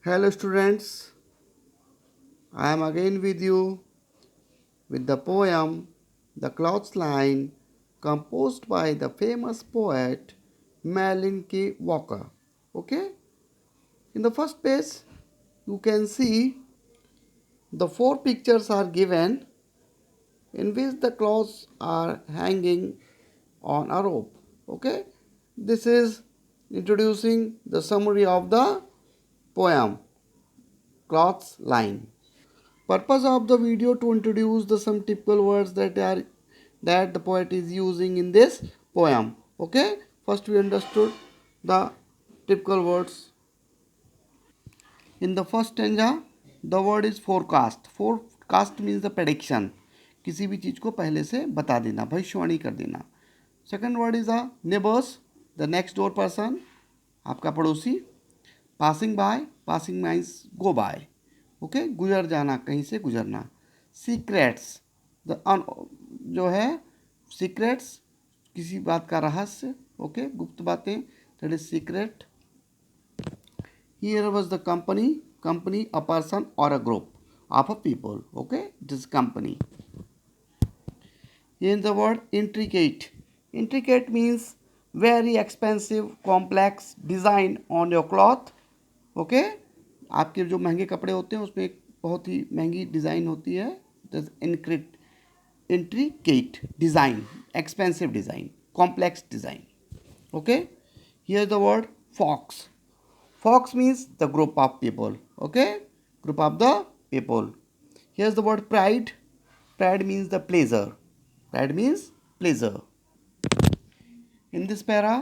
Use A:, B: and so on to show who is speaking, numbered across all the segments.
A: Hello students, I am again with you with the poem The Clothes Line composed by the famous poet Malin K. Walker. Okay, in the first page you can see the four pictures are given in which the clothes are hanging on a rope. Okay, this is introducing the summary of the poem Clothes Line. Purpose of the video to introduce the some typical words that the poet is using in this poem. Okay, first we understood the typical words. In the first stanza the word is forecast. Forecast means the prediction, किसी भी चीज को पहले से बता देना, भविष्यवाणी कर देना. Second word is a neighbours, the next door person, आपका पड़ोसी. Passing by, passing means go by. Okay, गुजर जाना, कहीं से गुजरना. सीक्रेट्स, जो है सीक्रेट्स, किसी बात का रहस्य. ओके, गुप्त बातें, that is secret. Here was the company. Company a person और a group of a people. Okay, this company. Here is the word intricate. Intricate means very expensive, complex design on your cloth. Okay, आपके जो महंगे कपड़े होते हैं उसमें एक बहुत ही महंगी डिज़ाइन होती है. Intricate design, expensive design, complex design. Okay, here is the word fox. Fox means the group of people. Okay, group of the people. Here is the word pride. Pride means the pleasure. Pride means pleasure. In this para,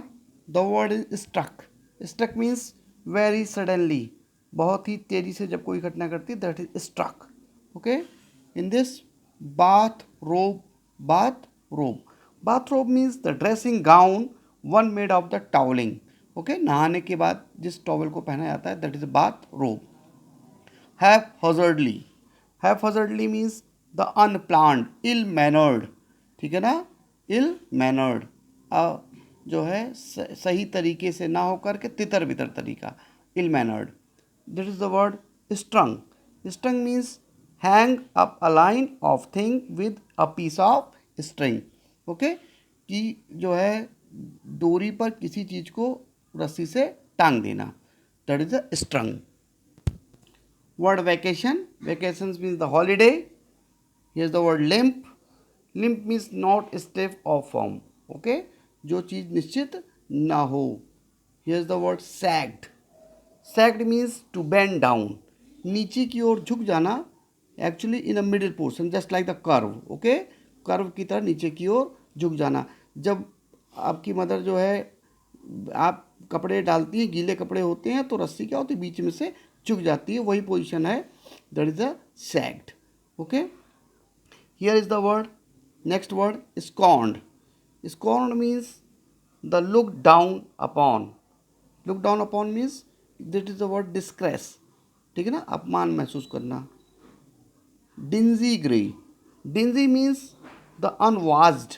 A: the word is struck. Struck means very suddenly. बहुत ही तेजी से जब कोई घटना करती है, that is struck. Okay. In this, bathrobe. Bathrobe. Bathrobe means the dressing gown, one made of the toweling. Okay. नहाने के बाद जिस टॉवल को पहना जाता है, that is a bathrobe. Haphazardly. Haphazardly means the unplanned, ill-mannered. ठीक है ना, इल मैनर्ड, जो है सही तरीके से ना होकर के तितर बितर तरीका, ill mannered. This is the word strung. Strung means hang up a line of thing with a piece of string. Okay, कि जो है डोरी पर किसी चीज को रस्सी से टांग देना, that is a strung. Word vacation. Vacation means the holiday. Here is the word limp. Limp means not stiff और फर्म. ओके, जो चीज़ निश्चित ना हो. Here is the word sagged. Sagged means to bend down, नीचे की ओर झुक जाना. Actually in a middle portion, just like the curve. Okay, curve की तरह नीचे की ओर झुक जाना. जब आपकी मदर जो है, आप कपड़े डालती हैं, गीले कपड़े होते हैं तो रस्सी क्या होती है, बीच में से झुक जाती है, वही पोजिशन है, that is a sagged. Okay, here is the word. Next word, scorned. Scorned means the looked down upon. Looked down upon means that is the word disgrace. ठीक है ना, अपमान महसूस करना. Dingy grey. Dingy means the unwashed.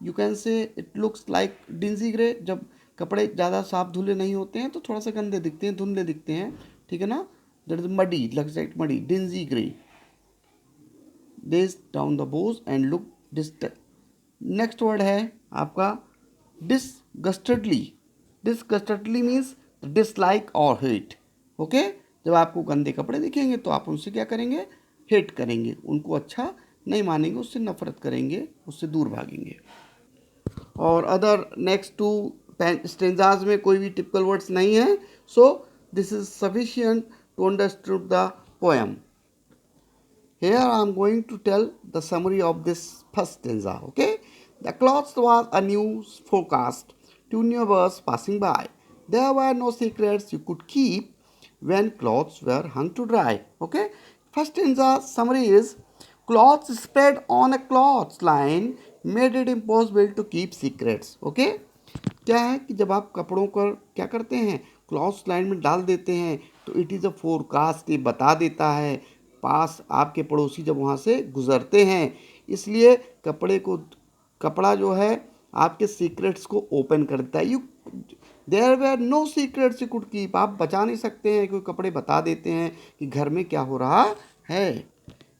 A: You can say it looks like dingy grey. जब कपड़े ज़्यादा साफ धुले नहीं होते हैं तो थोड़ा सा गंदे दिखते हैं, धुंधले दिखते हैं. ठीक है ना, that is muddy, looks like muddy. Dingy grey. Days down the bows and look distant. Next word है आपका डिसगस्टेडली. डिसगस्टेडली मीन्स डिसलाइक और हेट. ओके, जब आपको गंदे कपड़े दिखेंगे तो आप उनसे क्या करेंगे, हेट करेंगे, उनको अच्छा नहीं मानेंगे, उससे नफरत करेंगे, उससे दूर भागेंगे. और अदर नेक्स्ट टू स्टेंजाज में कोई भी टिपिकल वर्ड्स नहीं है. So this is sufficient to understood the poem. Here I am going to tell the summary of this first stanza. Okay, the clothes was a news forecast. Two neighbors passing by. There were no secrets you could keep when clothes were hung to dry. Okay, first stanza summary is clothes spread on a cloth line made it impossible to keep secrets. Okay, क्या है कि जब आप कपड़ों को क्या करते हैं, क्लॉथ लाइन में डाल देते हैं तो इट इज़ अ फोरकास्ट, ये बता देता है पास आपके पड़ोसी जब वहाँ से गुजरते हैं. इसलिए कपड़ा जो है आपके सीक्रेट्स को ओपन करता है. There were no secrets you could keep, आप बचा नहीं सकते हैं, कोई कपड़े बता देते हैं कि घर में क्या हो रहा है.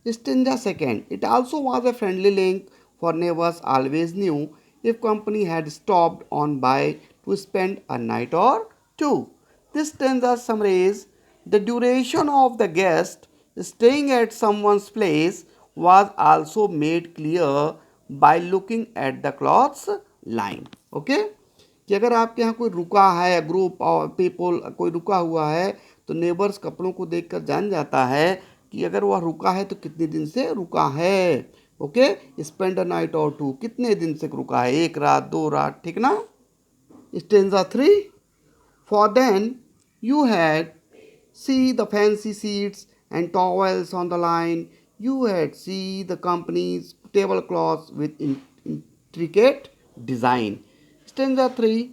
A: Stanza second. It also was a friendly link, for neighbors always knew if company had stopped on by to spend a night or two. This stanza summarizes the duration of the guest staying at someone's place was also made clear by looking at the clothes line. Okay? कि अगर आपके यहाँ कोई रुका है, group और people कोई रुका हुआ है, तो नेबर्स कपड़ों को देखकर जान जाता है कि अगर वह रुका है तो कितने दिन से रुका है. ओके, स्पेंड अ नाइट और टू, कितने दिन से रुका है, एक रात, दो रात, ठीक ना. Stanza 3. For then you had see the fancy seats and towels on the line. You had see the company's tablecloths with intricate design. Stanza 3.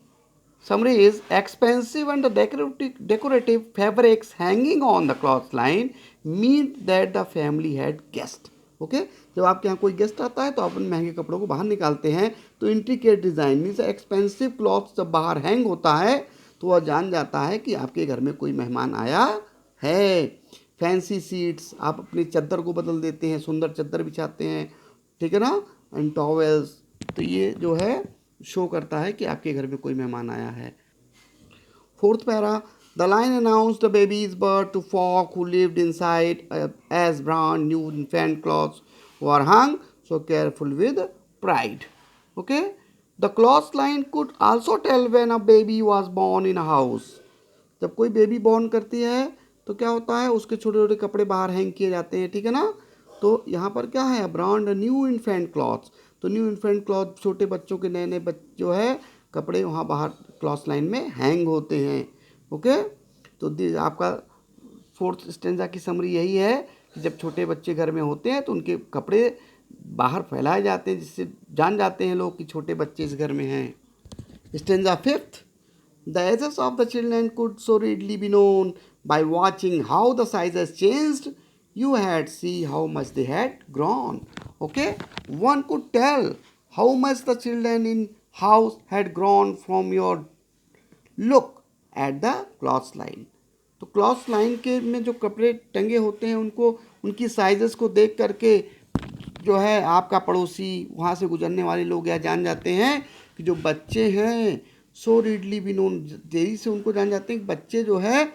A: Summary is expensive and the decorative fabrics hanging on the cloth line mean that the family had guest. Okay, जब आपके यहाँ कोई guest आता है तो आप उन महंगे कपड़ों को बाहर निकालते हैं. तो intricate design means expensive cloth जब बाहर हैंग होता है तो वह जान जाता है कि आपके घर में कोई मेहमान आया है. फैंसी सीट्स, आप अपनी चादर को बदल देते हैं, सुंदर चादर बिछाते हैं, ठीक है ना. एंड टॉवेल्स, तो ये जो है शो करता है कि आपके घर में कोई मेहमान आया है. Fourth para. The line announced the baby's birth to folk who lived inside as brand new infant clothes were hung so careful with pride. Okay? The cloth line could also tell when a baby was born in a house. जब कोई baby born करती है तो क्या होता है, उसके छोटे छोटे कपड़े बाहर हैंग किए जाते हैं, ठीक है ना. तो यहाँ पर क्या है, ब्रांड न्यू इन्फेंट क्लॉथ्स. तो न्यू इन्फेंट क्लॉथ, छोटे बच्चों के नए नए जो है कपड़े वहाँ बाहर क्लॉथ लाइन में हैंग होते हैं. ओके, तो आपका फोर्थ स्टेंजा की समरी यही है कि जब छोटे बच्चे घर में होते हैं तो उनके कपड़े बाहर फैलाए जाते हैं, जिससे जान जाते हैं लोग कि छोटे बच्चे इस घर में हैं. Stanza fifth. The ages of the children could so readily be known by watching how the sizes changed. You had see how much they had grown. Okay, one could tell how much the children in house had grown from your look at the cloth line. तो cloth line के में जो कपड़े टंगे होते हैं उनको, उनकी साइजेस को देख करके जो है आपका पड़ोसी, वहाँ से गुजरने वाले लोग यह जान जाते हैं कि जो बच्चे हैं सो रीडली भी नोन, देरी से उनको जान जाते हैं कि बच्चे जो है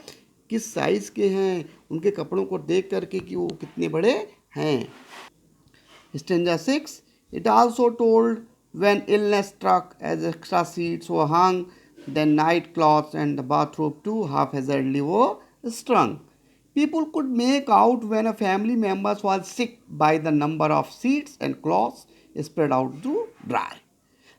A: किस साइज़ के हैं, उनके कपड़ों को देख करके कि वो कितने बड़े हैं. Stanza 6. It also told when illness struck as extra seats were hung, then night cloths and the bathrobe too haphazardly were strung. People could make out when a family member was sick by the number of seats and cloths spread out to dry.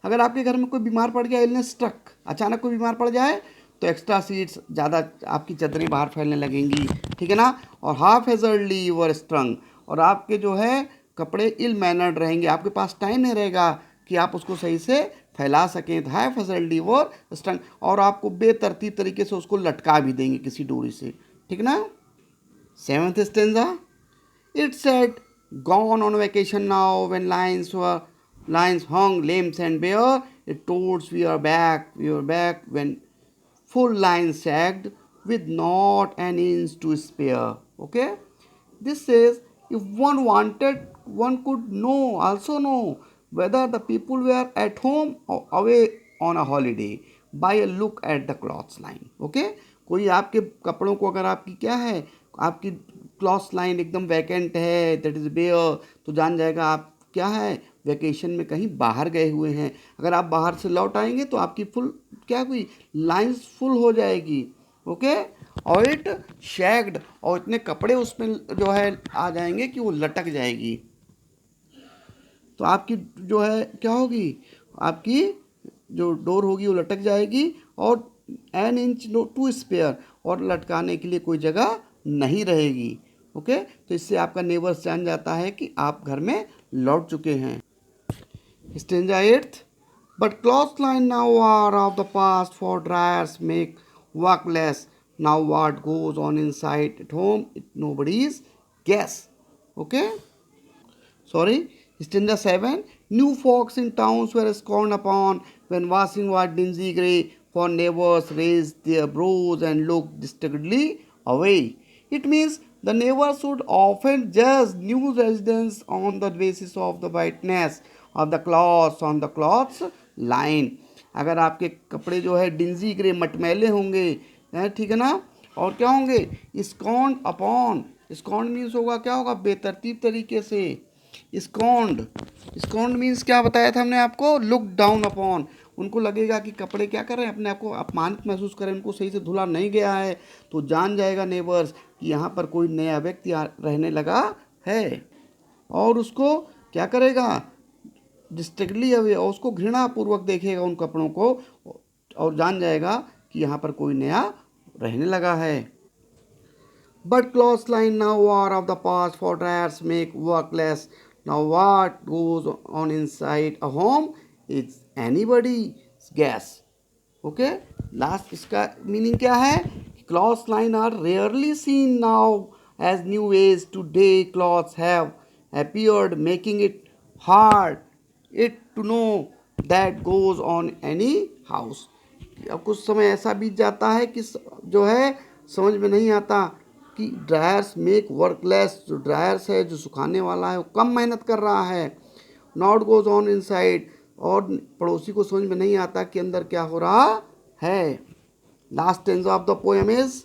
A: अगर आपके घर में कोई बीमार पड़ गया, illness struck, अचानक कोई बीमार पड़ जाए, तो एक्स्ट्रा सीट्स, ज़्यादा आपकी चादरें बाहर फैलने लगेंगी, ठीक है ना. और हाफ हेजर्डली यूर स्ट्रंग, और आपके जो है कपड़े इल मैनर्ड रहेंगे, आपके पास टाइम नहीं रहेगा कि आप उसको सही से फैला सकें. तो हाफ हेजर्डली वर स्ट्रंग, और आपको बेतरतीब तरीके से उसको लटका भी देंगे किसी डोरी से, ठीक ना. Seventh stanza. It said gone on vacation now when lines hung lambs and bare. It told we are back when full lines sagged with not an inch to spare. Okay, this says if one wanted, one could also know whether the people were at home or away on a holiday by a look at the cloth line. Okay, कोई आपके कपड़ों को अगर आपकी क्या है, आपकी cloth line एकदम वैकेंट है, दैट इज़ बेयर, तो जान जाएगा आप क्या है, वैकेशन में कहीं बाहर गए हुए हैं. अगर आप बाहर से लौट आएंगे तो आपकी फुल क्या हुई, लाइंस फुल हो जाएगी. ओके, और इट शैग्ड, और इतने कपड़े उसमें जो है आ जाएंगे कि वो लटक जाएगी. तो आपकी जो है क्या होगी, आपकी जो डोर होगी वो लटक जाएगी, और an inch no to spare, और लटकाने के लिए कोई जगह नहीं रहेगी. ओके, तो इससे आपका नेबर्स जान जाता है कि आप घर में लौट चुके हैं. Stanza 8. But cloth line now are off the past, for dryers make work less. Now what goes on inside at home it nobody's guess. Okay, sorry. Stanza 7. New folks in towns were scorned upon when washing was dingy grey, for neighbors raised their brows and looked distractedly away. It means the neighbors should often judge new residents on the basis of the whiteness of the cloths on the cloths line. अगर आपके कपड़े जो है dingy grey मटमैले होंगे, ठीक है ना, और क्या होंगे, स्कॉन्ड अपॉन, स्कॉन्ड मीन्स होगा क्या होगा, बेतरतीब तरीके से, स्कॉन्ड, स्कॉन्ड मीन्स क्या बताया था हमने आपको, लुक डाउन अपॉन, उनको लगेगा कि कपड़े क्या कर रहे हैं, अपने आप को अपमानित महसूस करें, उनको सही से धुला नहीं गया है, तो जान जाएगा नेबर्स कि यहाँ पर कोई नया व्यक्ति रहने लगा है, और उसको क्या करेगा, डिस्ट्रिक्टली अवे, और उसको घृणापूर्वक देखेगा उन कपड़ों को, और जान जाएगा कि यहाँ पर कोई नया रहने लगा है. But clothesline now are of the past, for dryers make work less. Now what goes on inside a home is anybody's guess. Okay? Last इसका मीनिंग क्या है, clothesline are rarely seen now as new ways today clothes have appeared, making it hard it to know that goes on any house. अब कुछ समय ऐसा बीत जाता है कि जो है समझ में नहीं आता कि ड्रायर्स मेक वर्क लेस, जो ड्रायर्स है जो सुखाने वाला है वो कम मेहनत कर रहा है. नॉट गोज ऑन इनसाइड, और पड़ोसी को समझ में नहीं आता कि अंदर क्या हो रहा है. Last tense of the poem is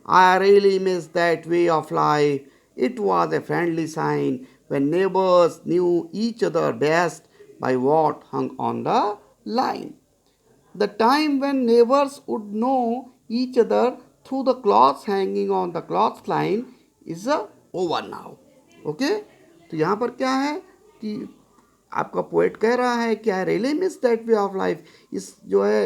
A: I really miss that way of life, it was a friendly sign when neighbours knew each other best by what hung on the line. The time when neighbors would know each other through the cloths hanging on the cloth line is over now. Okay? तो यहाँ पर क्या है कि आपका poet कह रहा है कि आई really miss that way of life, इस जो है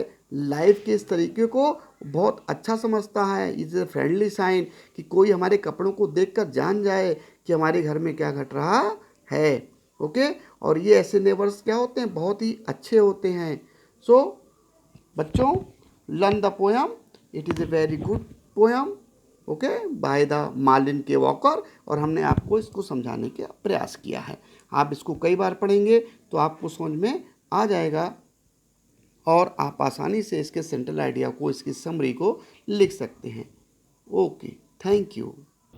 A: लाइफ के इस तरीके को बहुत अच्छा समझता है. इज ए फ्रेंडली साइन, कि कोई हमारे कपड़ों को देखकर जान जाए कि हमारे घर में क्या घट रहा है. ओके? और ये ऐसे नेबर्स क्या होते हैं, बहुत ही अच्छे होते हैं. सो बच्चों, learn the poem, it is a very good poem, okay, by the Marilyn K Walker, और हमने आपको इसको समझाने का प्रयास किया है. आप इसको कई बार पढ़ेंगे तो आपको समझ में आ जाएगा, और आप आसानी से इसके सेंट्रल आइडिया को, इसकी समरी को लिख सकते हैं. Okay, thank you.